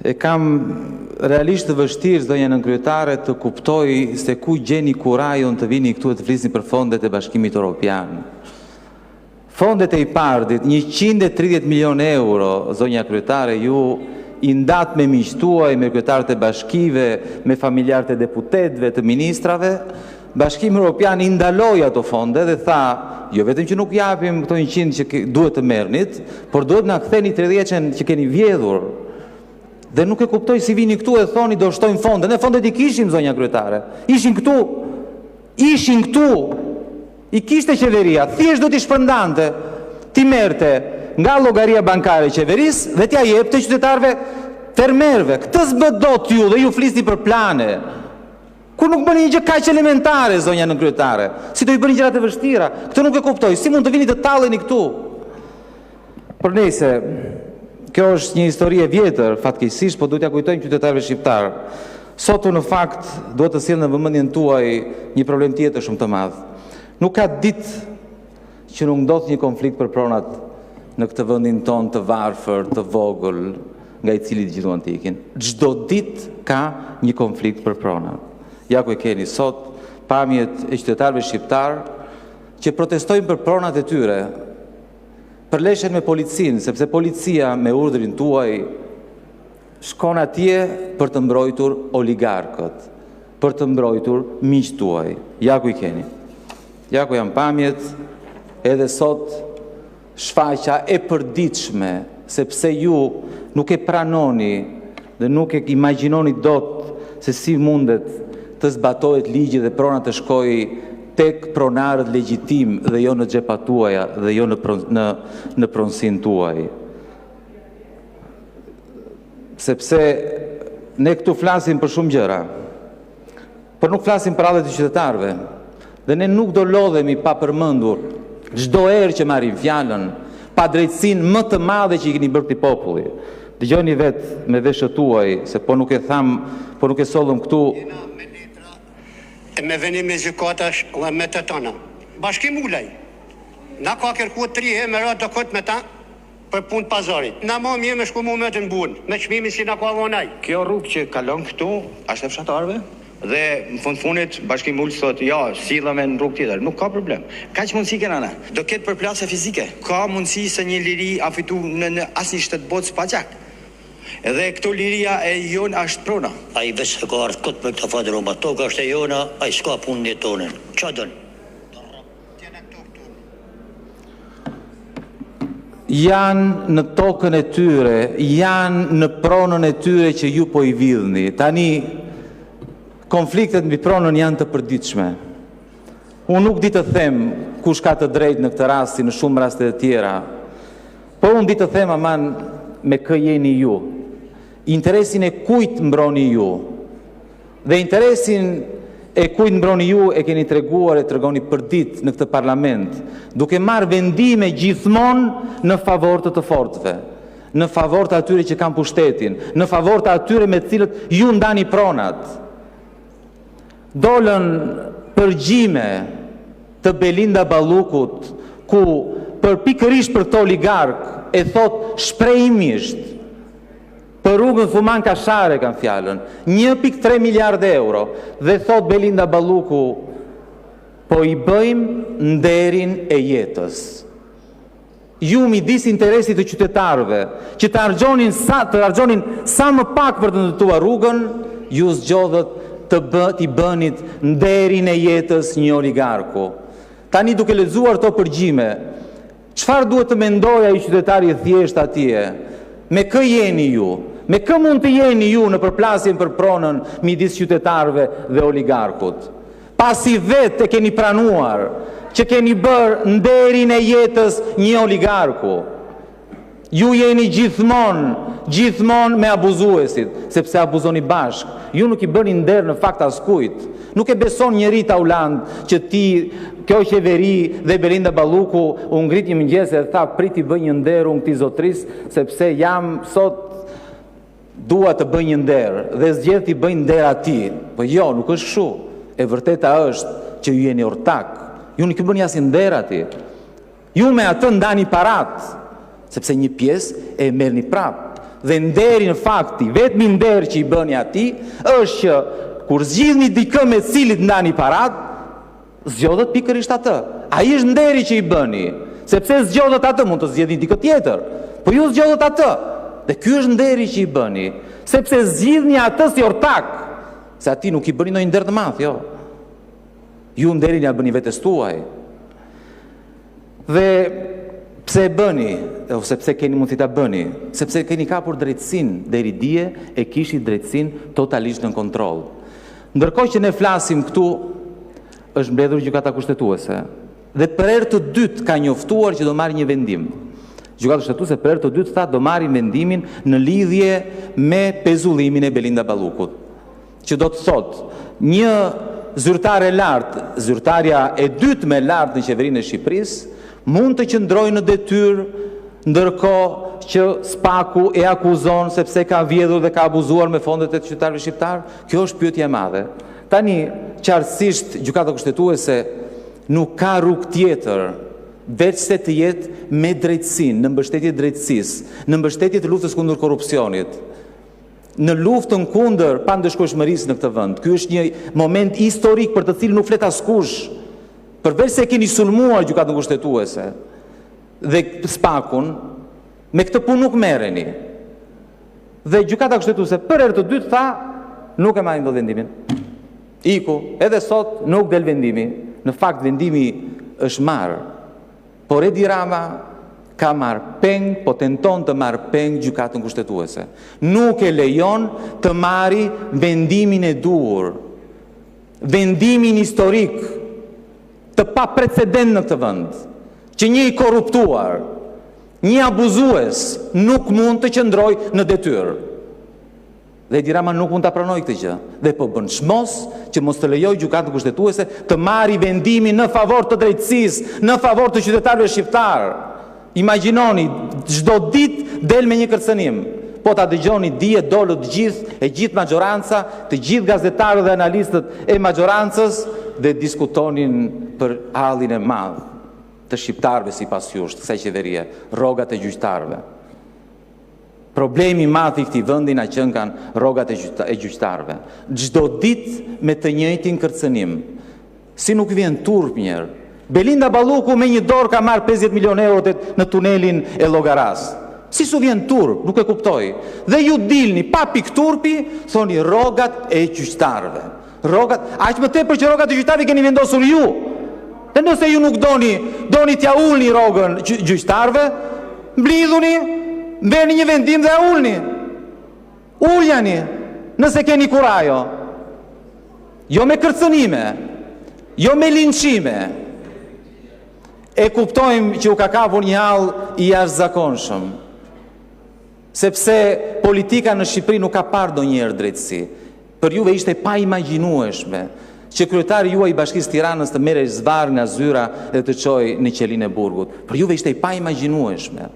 E kam realisht të vështirë, zonja nënkryetare, të kuptoj se ku gjeni kurajon të vini këtu e të flisni për fondet e Bashkimit Evropian. Fondet e IPARD-it, 130 milion euro, zonja kryetare, ju i ndatë me miqtuaj, me kryetarët e bashkive, me familjarët e deputetëve, të ministrave. Bashkimi Evropian i ndaloi ato fonde dhe tha, jo vetëm që nuk japim këto 100 që duhet të merrnit, por duhet na ktheni 30 që keni vjedhur. Dhe nuk e kuptoj si vini këtu e thoni do shtojmë fonde. Ne fondet i kishim, zonja kryetare. Ishin këtu. I kishte qeveria, thjesht do t'i shpërndante, ti merte nga llogaria bankare e qeverisë dhe t'ja jepte qytetarëve fermerëve. Këtë s'bët dot ju dhe ju flisni për plane. Ku nuk bëni një gjë kaq elementare, zonja nënkryetare. Si do i bëni gjërat e vështira? Këtë nuk e kuptoj. Si mund të vini të talleni këtu? Por nejse, kjo është një histori e vjetër, fatkeqësisht, po duhet ja kujtojmë qytetarëve shqiptar. Sot në fakt duhet të sjell në vëmendjen tuaj një problem tjetër shumë të madh. Nuk ka ditë që nuk ndodh një konflikt për pronat në këtë vendin ton të varfër, të vogël, nga i cili gjithu antikin. Çdo ditë ka një konflikt për pronat. Ja ku e keni sot pamjet e qytetarëve shqiptar që protestojnë për pronat e tyre, përleshen me policinë, sepse policia me urdhrin tuaj shkon atje për të mbrojtur oligarkët, për të mbrojtur miqtë tuaj. Ja ku i keni. Ja ku janë pamjet, edhe sot shfaqja e përditshme, sepse ju nuk e pranoni dhe nuk e imagjinoni dot se si mundet të zbatohet ligji dhe prona të shkojë tek pronarët legjitim dhe jo në xhepat tuaja dhe jo në pronësinë tuaj. Sepse ne këtu flasim për shumë gjëra, por nuk flasim për radhët e qytetarëve. Dhe ne nuk do lodhemi pa përmendur çdo herë që marrim fjalën pa drejtësinë më të madhe që i keni bërë këtij populli. Dëgjoni vetë me veshët tuaj, se po nuk e tham, po nuk e sollëm këtu. Me letra e me venim me gjykatash dhe me të tona. Bashkim ulaj. Na ka kërkuar 3 herë me radhë do kot me ta për punë pazarit. Na më mirë me shku mu me të në bunë, me çmimin si na ka vonaj. Kjo rrugë që kalon këtu, është e fshatarëve? Dhe në fundit Bashkimi Ulës thotë, ja, sillem në rrugë tjetër, nuk ka problem. Kaq mundësi kena ne. Do ketë përplasje fizike. Ka mundësi se një liri a fitu në asnjë shtet botë pa gjak. Edhe këto liria e jon është prona. Ai vetë ka ardhur kot me këtë fat Roma, toka është e jona, ai s'ka punë tonë. Ç'a don? Janë në tokën e tyre, janë në pronën e tyre që ju po i vidhni. Tani konfliktet mbi pronën janë të përditshme. Unë nuk di të them kush ka të drejtë në këtë rast, si në shumë raste të tjera, por unë di të them aman me kë jeni ju. Interesin e kujt mbroni ju. Dhe interesin e kujt mbroni ju e keni treguar e tregoni përdit në këtë parlament, duke marrë vendime gjithmonë në favor të fortëve, në favor të atyre që kanë pushtetin, në favor të atyre me cilët ju ndani pronat. Dolën përgjime të Belinda Ballukut, ku pikërisht për këto oligark e thot shprehimisht, për rrugën Fuman Kashare kanë fjalën, 1.3 miliardë euro, dhe thot Belinda Balluku, po i bëjmë nderin e jetës. Ju midis interesit të qytetarëve, që të argjonin sa më pak për të ndërtuar rrugën, ju zgjodhët t'i bënit nderin e jetës një oligarku. Tani duke lexuar to përgjime, çfarë duhet të mendoja i qytetari thjesht atje? Me kë jeni ju? Me kë mund të jeni ju në përplasjen për pronën midis qytetarëve dhe oligarkut? Pasi vetë e keni pranuar që keni bërë nderin e jetës një oligarku. Ju jeni gjithmonë me abuzuesit, sepse abuzoni bashk. Ju nuk i bëni nder në fakt askujt. Nuk e beson njeri Tauland që kjo qeveri dhe Belinda Balluku u ngrit një mëngjes dhe tha priti bëj një nder unë këtij zotris, sepse jam sot dua të bëj një nder dhe zgjedh t'i bëj nder atij. Po jo, nuk është kështu. E vërteta është që ju jeni ortak. Ju nuk i bëni asnjë nder atij. Ju me atë ndani parat, sepse një pjesë e merrni prap. Dhe nderi në fakti, vetëmi nder që i bëni ati, është që kur zgjidhni dikë me cilit ndani parat, zgjodhet pikërisht atë. Ai është nderi që i bëni, sepse zgjodhet atë, mund të zgjidhni dikë tjetër, po ju zgjodhet atë. Dhe ky është nderi që i bëni, sepse zgjidhni atë si ortak, se ati nuk i bëni ndonjë nder të madh, jo. Ju nderin ja bëni vetes tuaj. Dhe pse e bëni, ose pse keni mundësi ta bëni? Sepse keni kapur drejtësinë deri dje e kishit drejtësinë totalisht në kontroll. Ndërkohë që ne flasim këtu, është mbledhur gjykata kushtetuese dhe për herë të dytë ka njoftuar që do marrë një vendim. Gjykata kushtetuese për herë të dytë tha do marrë vendimin në lidhje me pezullimin e Belinda Ballukut, që do të thotë një zyrtare lartë, zyrtarja e dytë me lartë në qeverinë e Shqipërisë, mund të qëndrojë në detyrë ndërkohë që Spaku e akuzon sepse ka vjedhur dhe ka abuzuar me fondet e qytetarëve shqiptar. Kjo është pyetje e madhe. Tani, qartësisht, gjykata kushtetuese nuk ka rrugë tjetër veç se të jetë me drejtësinë, në mbështetje të drejtësisë, në mbështetje të luftës kundër korrupsionit, në luftën kundër pandëshkueshmërisë në këtë vend. Ky është një moment historik për të cilin nuk flet askush. Përveç se keni sulmuar gjykatën kushtetuese dhe Spakun, me këtë punë nuk merreni. Dhe gjykata kushtetuese për herë të dytë tha, nuk e marrin dot vendimin. Iku, edhe sot nuk del vendimi. Në fakt vendimi është marrë, por Edi Rama ka marrë peng, po tenton të marrë peng gjykatën kushtetuese. Nuk e lejon të marri vendimin e duhur, vendimin historik, të pa precedent në këtë vend, që një i korruptuar, një abuzues nuk mund të qëndroj në detyrë. Dhe Edi Rama nuk mund të pranoj këtë gjë. Dhe po bën çmos që mos të lejoj gjykatë kushtetuese të marri vendimin në favor të drejtësisë, në favor të qytetarëve shqiptar. Imagjinoni, çdo ditë del me një kërcënim. Po ta dëgjoni dije dolët gjithë majoranca, të gjithë gazetarët dhe analistët e majorancës dhe diskutonin për hallin e madh të shqiptarëve sipas jush, kësaj qeverie, rrogat e gjyqtarëve. Problemi i madh i këtij vendi na qenë kanë rrogat e gjyqtarëve. Çdo ditë me të njëjtin kërcënim. Si nuk vjen turp njerë. Belinda Balluku me një dorë ka marrë 50 milionë euro në tunelin e Llogaras. Si su vjen turp, nuk e kuptoj. Dhe ju dilni pa pikturpi, thoni rrogat e gjyqtarëve. Rrogat, aq më tepër që rrogat e gjyqtarëve keni vendosur ju. Dhe nëse ju nuk doni t'ja ulni rrogën gjyqtarëve, mblidhuni, mbeni një vendim dhe ulni. Uljani, nëse keni kurajo. Jo me kërcënime, jo me linçime. E kuptojmë që u ka kapur një hall i jashtëzakonshëm. Sepse politika në Shqipëri nuk ka parë ndonjëherë drejtësi. Për juve ishte pa imagjinueshme që kryetari juaj i Bashkisë Tiranës të merrej zvarr nga zyra dhe të çojë në qelinë e Burgut. Për juve ishte pa imagjinueshme.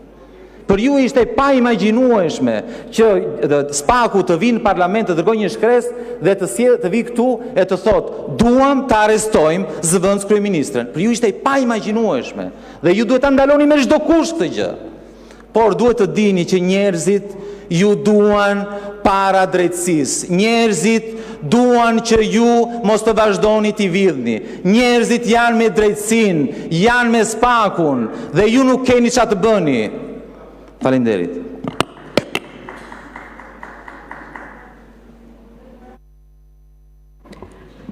Për ju ishte pa imagjinueshme që Spaku të vinë në parlament të dërgojë një shkresë dhe të vi këtu e të thotë duam të arrestojmë zëvendës kryeministrin. Për ju ishte pa imagjinueshme dhe ju duhet ta ndaloni me çdo kusht këtë gjë. Por duhet të dini që njerëzit ju duan para drejtësisë. Njerëzit duan që ju mos të vazhdoni t'i vidhni. Njerëzit janë me drejtësinë, janë me Spakun dhe ju nuk keni çfarë të bëni. Faleminderit.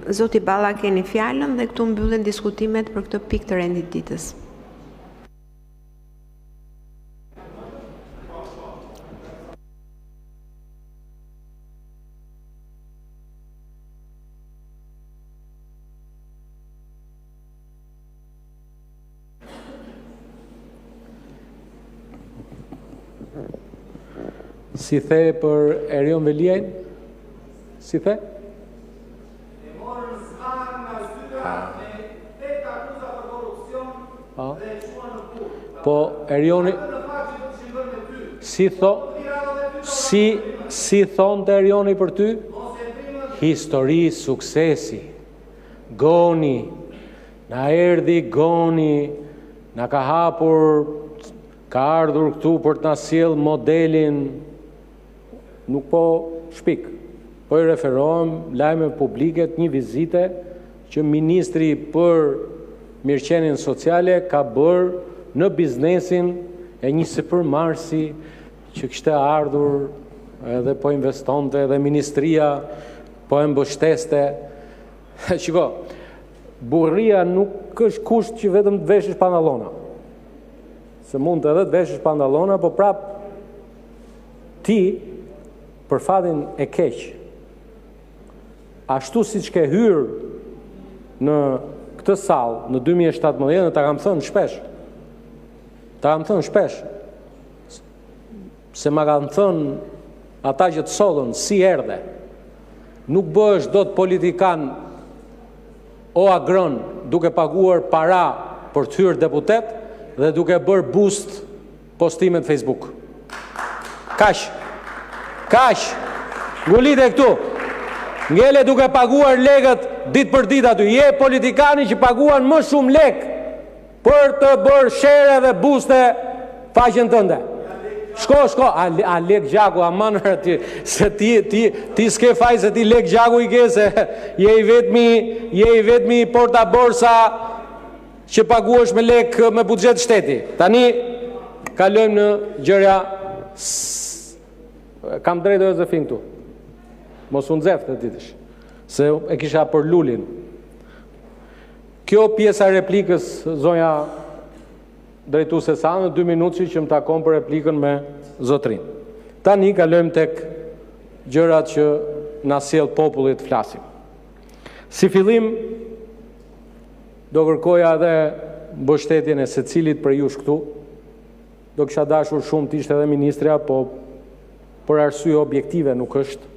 Zoti Balla, keni fjalën dhe këtu mbyllen diskutimet për këtë pikë të rendit ditës. Si the për Erion Veliajn? Si the? E morën zvarr nga zyra me 8 akuza për korrupsion dhe e çuan në burg. Po Erioni si thonte Erioni për ty? Histori suksesi. Goni, na erdhi Goni, na ka hapur, ka ardhur këtu për të na sjell modelin nuk po shpik, po i referohem lajme publike të një vizite që Ministri për Mirëqenien Sociale ka bërë në biznesin e një sipërmarrësi që kishte ardhur edhe po investonte dhe Ministria po e mbështeste. Shiko, burria nuk është kusht që vetëm të veshësh pantallona. Se mund të edhe të veshësh pantallona, po prap ti për fatin e keq. Ashtu siç ke hyrë në këtë sallë në 2017, ta kam thënë shpesh. Se ma kanë thënë ata që të sollën si erdhe. Nuk bëhesh dot politikan o agron duke paguar para për të hyrë deputet dhe duke bërë boost postimet Facebook. Kash, ngulite këtu. Ngele duke paguar lekët ditë për ditë aty. Je politikani që paguan më shumë lek për të bërë shere dhe booste faqen tënde. Shko, a lek gjaku, a manër ti, se ti s'ke faj se ti lek gjaku i ke, se je i vetmi porta borsa që paguash me lek me buxhet shteti. Tani, kalojmë në gjëra, kam drejtë Jozefin këtu. Mos unë zeftë të ditësh, se e kisha për Lulin. Kjo pjesa replikës, zonja drejtuese sa në 2 minutë që më takon për replikën me zotrin. Tani kalojmë tek gjërat që na sjell populli të flasim. Si fillim, do kërkoja edhe mbështetjen e secilit për jush këtu. Do kisha dashur shumë të ishte edhe ministrja, po për arsye objektive nuk është.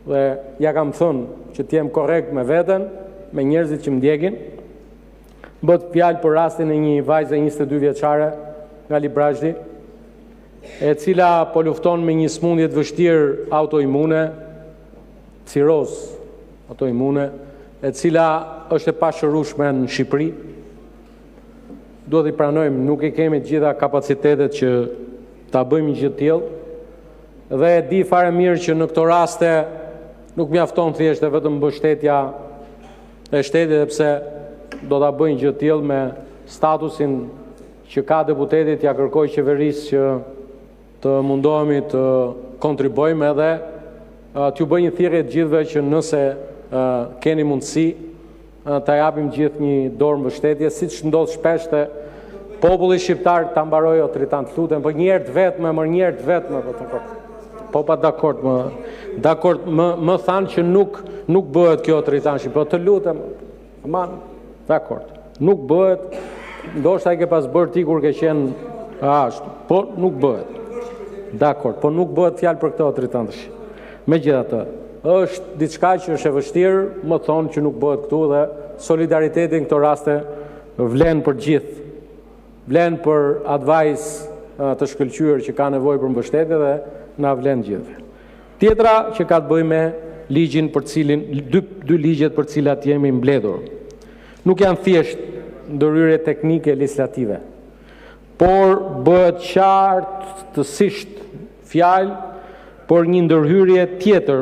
Dhe ja kam thënë që t'jem korrekt me veten, me njerëzit që më ndjekin. Bët fjalë për rastin e një vajze 22 vjeçare nga Librazhdi, e cila po lufton me një smundje të vështirë autoimune, ciroz autoimune, e cila është e pashërueshme në Shqipëri. Duhet i pranojmë, nuk i kemi të gjitha kapacitetet që ta bëjmë një gjë të tillë, dhe e di fare mirë që në këto raste nuk mjafton thjesht vetëm mbështetja e shtetit, sepse do ta bëjnë gjë të tillë me statusin që ka deputetit, ja kërkoj qeverisë që të mundohemi të kontribojmë edhe t'ju bëj një thirrje të gjithëve që nëse keni mundësi ta japim gjithë një dorë mbështetje, siç ndodh shpesh te populli shqiptar ta mbarojë autoritant, lutem, po një herë të vetëm, po pa dakord, më thanë që nuk bëhet kjo autoritant, po të lutem, aman, dakord, nuk bëhet, ndoshta i ke pas bërë ti kur ke qenë ashtu, po nuk bëhet. Dakord, po nuk bëhet fjalë për këtë autoritanësh. Megjithatë, është diçka që është e vështirë, më thonë që nuk bëhet këtu dhe solidariteti në këto raste vlen për gjithë. Vlen për advice të shkëlqyer që ka nevojë për mbështetje dhe na vlen gjithëve. Tjetra që ka të bëjë me ligjin për cilin dy ligjet për cilat jemi mbledhur. Nuk janë thjesht ndërhyrje teknike legislative, por bëhet qartësisht fjalë për një ndërhyrje tjetër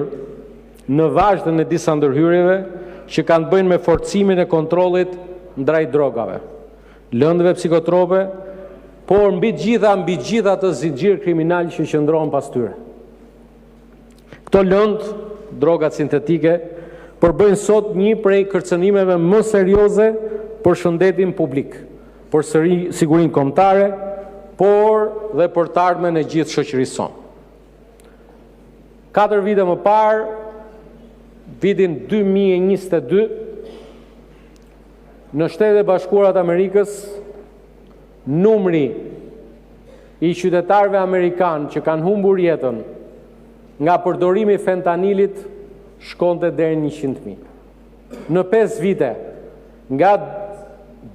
në vazhdën e disa ndërhyrjeve që kanë të bëjnë me forcimin e kontrollit ndaj drogave, lëndëve psikotrope, por mbi gjitha të zinxhir kriminal që qëndron pas tyre. Këto lëndë, drogat sintetike, përbëjnë sot një prej kërcënimeve më serioze për shëndetin publik, për sigurinë kombëtare, por dhe për të ardhmen e gjithë shoqërisë sonë. 4 vite më parë, vitin 2022, në Shtetet e Bashkuara të Amerikës, numri i qytetarëve amerikanë që kanë humbur jetën nga përdorimi i fentanilit shkonte deri në 100.000. Në 5 vite, nga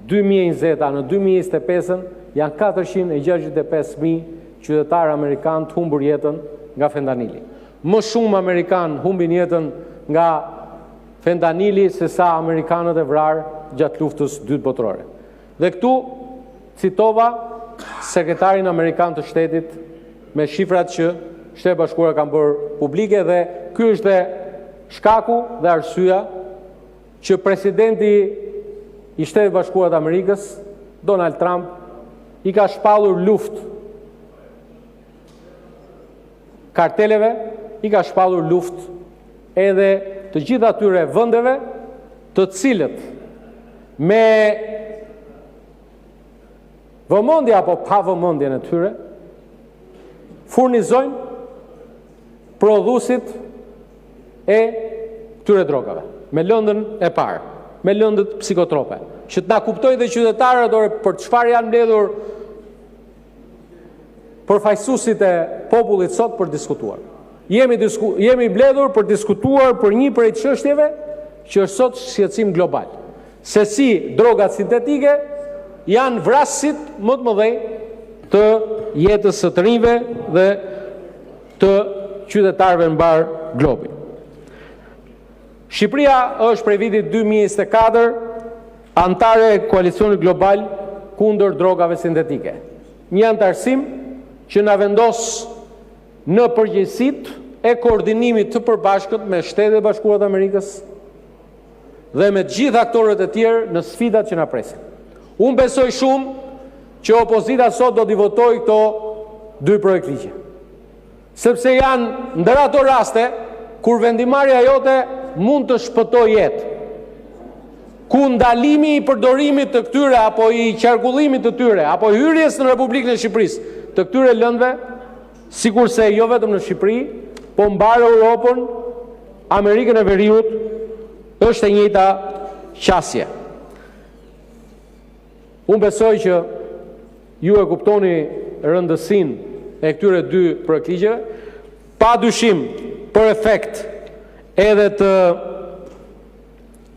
2020 në 2025 janë 465.000 qytetarë amerikanë të humbur jetën nga fentanili. Më shumë amerikanë humbin jetën nga fentanili se sa amerikanët e vrarë gjatë luftës dytë botërore. Dhe këtu citova sekretarin amerikan të shtetit me shifrat që Shtetet Bashkuara kanë bërë publike dhe ky është dhe shkaku dhe arsyeja që presidenti i Shtetit Bashkuar të Amerikës, Donald Trump, i ka shpallur luftë karteleve, i ka shpallur luftë edhe të gjitha atyre vendeve të cilët me vëmendje apo pa vëmendjen e tyre furnizojnë prodhuesit e këtyre drogave, me lëndën e parë, me lëndët psikotrope, që të na kuptojnë dhe qytetarët për çfarë janë mbledhur përfaqësuesit e popullit sot për diskutuar. Jemi mbledhur për diskutuar për një prej çështjeve që është sot shqetësim global. Se si drogat sintetike janë vrasësit më të mëdhenj të jetës së të rinjve dhe të qytetarëve në mbar globin. Shqipëria është prej vitit 2024 antare e koalicionit global kundër drogave sintetike. Një antarësim që na vendos në përgjegjësitë e koordinimit të përbashkët me Shtetet Bashkuara të Amerikës dhe me të gjithë aktorët e tjerë në sfidat që na presin. Unë besoj shumë që opozita sot do t'i votojë këto dy projektligje. Sepse janë ndër ato raste kur vendimarrja jote mund të shpëtojë jetë. Ku ndalimi i përdorimit të këtyre apo i qarkullimit të tyre apo hyrjes në Republikën e Shqipërisë të këtyre lëndëve, sikurse jo vetëm në Shqipëri, po mbar Europën, Amerikën e Veriut, është e njëjta qasje. Unë besoj që ju e kuptoni rëndësinë e këtyre dy projektligjeve, pa dyshim për efekt edhe të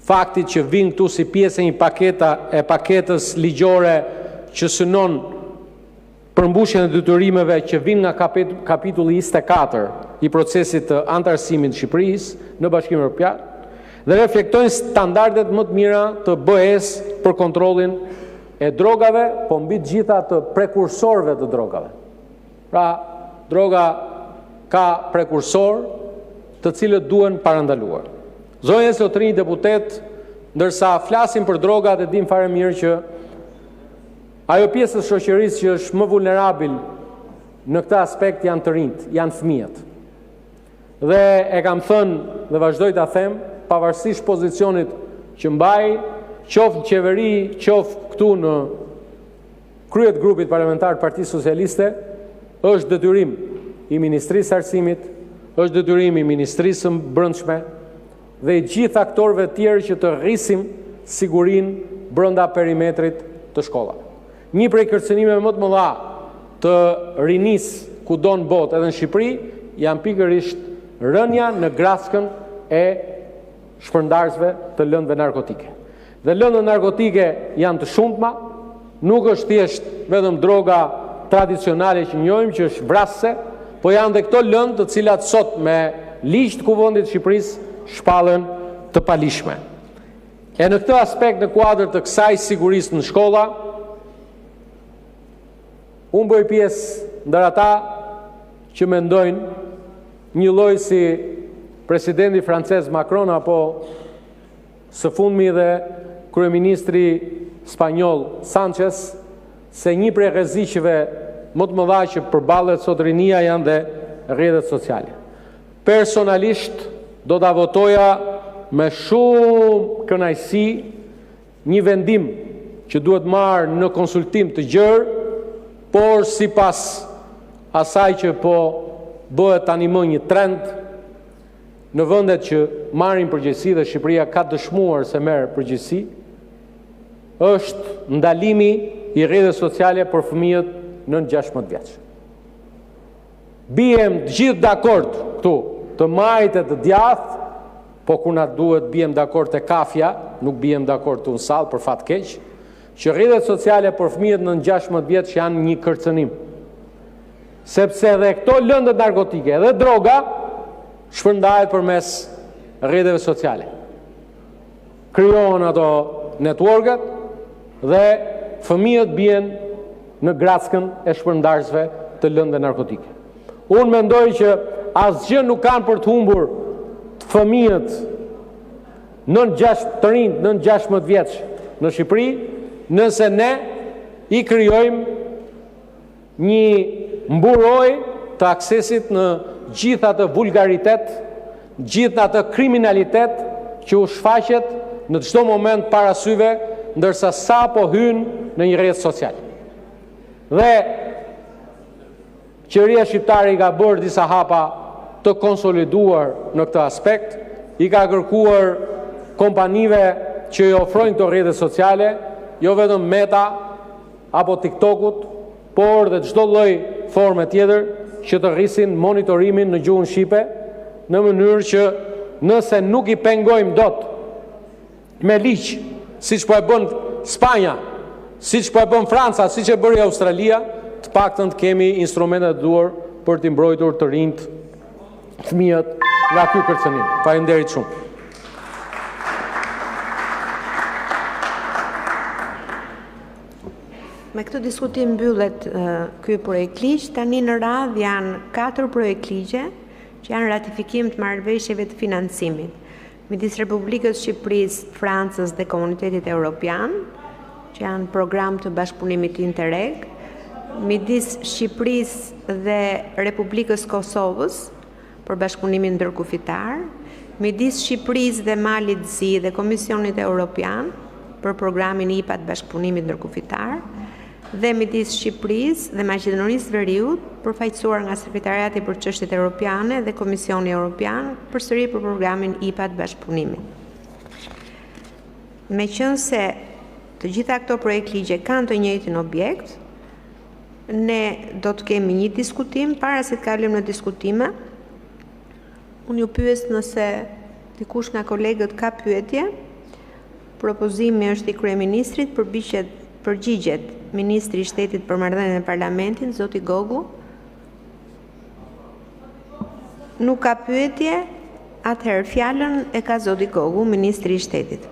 faktit që vinë këtu si pjesë e një paketës ligjore që synon përmbushjen e detyrimeve që vinë nga kapitulli 24 i procesit të antarësimit të Shqipërisë në Bashkimin Evropian dhe reflektojnë standardet më të mira të BE-s për kontrollin e drogave, po mbi të gjitha të prekursorëve të drogave. Pra, droga ka prekursor të cilët duhen parandaluar. Zonjë Zotrinj deputet, ndërsa flasim për drogat e dim fare mirë që ajo pjesë e shoqërisë që është më vulnerabil në këtë aspekt janë të rinjt, janë fëmijët. Dhe e kam thënë dhe vazhdoj ta them, pavarësisht pozicionit që mbaj, qoftë në qeveri, qoftë këtu në kryet grupit parlamentar të Partisë Socialiste, është detyrim i Ministrisë së Arsimit, është detyrim i Ministrisë së Brendshme dhe i gjithë aktorëve tjerë që të rrisim sigurinë brenda perimetrit të shkollave. Një prej kërcënimeve më të mëdha të rinisë kudo në botë edhe në Shqipëri janë pikërisht rënja në graskën e shpërndarësve të lëndëve narkotike. Dhe lëndët narkotike janë të shumtma, nuk është thjesht vetëm droga tradicionale që njohim që është vrasëse, po janë dhe këto lëndë të cilat sot me ligj të Kuvendit të Shqipërisë shpallen të palishme. E në këtë aspekt, në kuadër të kësaj sigurisë në shkolla, unë bëj pjesë ndër ata që mendojnë një lloj si presidenti francez Macron apo së fundmi dhe kryeministri spanjoll Sanchez, se një prej rreziqeve më të mëdha që përballet sot rinia janë dhe rrjetet sociale. Personalisht do ta votoja me shumë kënaqësi një vendim që duhet marrë në konsultim të gjerë, por sipas asaj që po bëhet tani më një trend në vendet që marrin përgjegjësi dhe Shqipëria ka dëshmuar se merr përgjegjësi, është ndalimi i rrjeteve sociale për fëmijët nën 16 vjeç. Bijem të gjithë dakord këtu të majtë të djathtë, po kur na duhet bijem dakord te kafja, nuk bijem dakord të unsall për fat keq, që rrjetet sociale për fëmijët nën 16 vjeç janë një kërcënim. Sepse edhe këto lëndët narkotike dhe droga shpërndahet përmes rrjeteve sociale. Krijohen ato networket dhe fëmijët bien në grackën e shpërndarësve të lëndëve narkotike. unë mendoj që asgjë nuk kanë për të humbur fëmijët të rinj nën 16 vjeç në Shqipëri, nëse ne i krijojmë një mburoj të aksesit në gjithë atë vulgaritet, gjithë atë kriminalitet që u shfaqet në çdo moment para syve, ndërsa sa po hyn në një rrjet social. Dhe qeveria shqiptare i ka bërë disa hapa të konsoliduar në këtë aspekt, i ka kërkuar kompanive që i ofrojnë këto rrjete sociale, jo vetëm Meta apo TikTokut, por dhe çdo lloj forme tjetër që të rrisin monitorimin në gjuhën shqipe, në mënyrë që nëse nuk i pengojmë dot me ligj, siç po e bën Spanja, siç po e bën Franca, siç e bëri Australia, të paktën të kemi instrumentet të duhur për t'i mbrojtur të rinjt, fëmijët nga ky kërcënim. Faleminderit shumë. Me këtë diskutim mbyllet ky projekt ligj. Tani në radhë janë 4 projekt ligje që janë ratifikim të marrëveshjeve të financimit midis Republikës Shqipërisë, Francës dhe Komunitetit Evropian, që janë program të bashkëpunimit Interreg, midis Shqipërisë dhe Republikës Kosovës për bashkëpunimin ndërkufitar, midis Shqipërisë dhe Malit të Zi dhe Komisionit Evropian për programin IPA të bashkëpunimit ndërkufitar, dhe midis Shqipërisë dhe Maqedonisë Veriut, përfaqësuar nga Sekretariati për Çështjet Evropiane dhe Komisioni Evropian, përsëri për programin IPA të bashkëpunimit. Meqense të gjitha këto projekt ligje kanë të njëjtin objekt, ne do të kemi një diskutim. Para se të kalojmë në diskutime, unë ju pyes nëse dikush nga kolegët ka pyetje. Propozimi është i kryeministrit, përgjigjet Ministri i Shtetit për Marrëdhënien e Parlamentit, zoti Gogu. Nuk ka pyetje, atëherë fjalën e ka zoti Gogu, Ministri i Shtetit.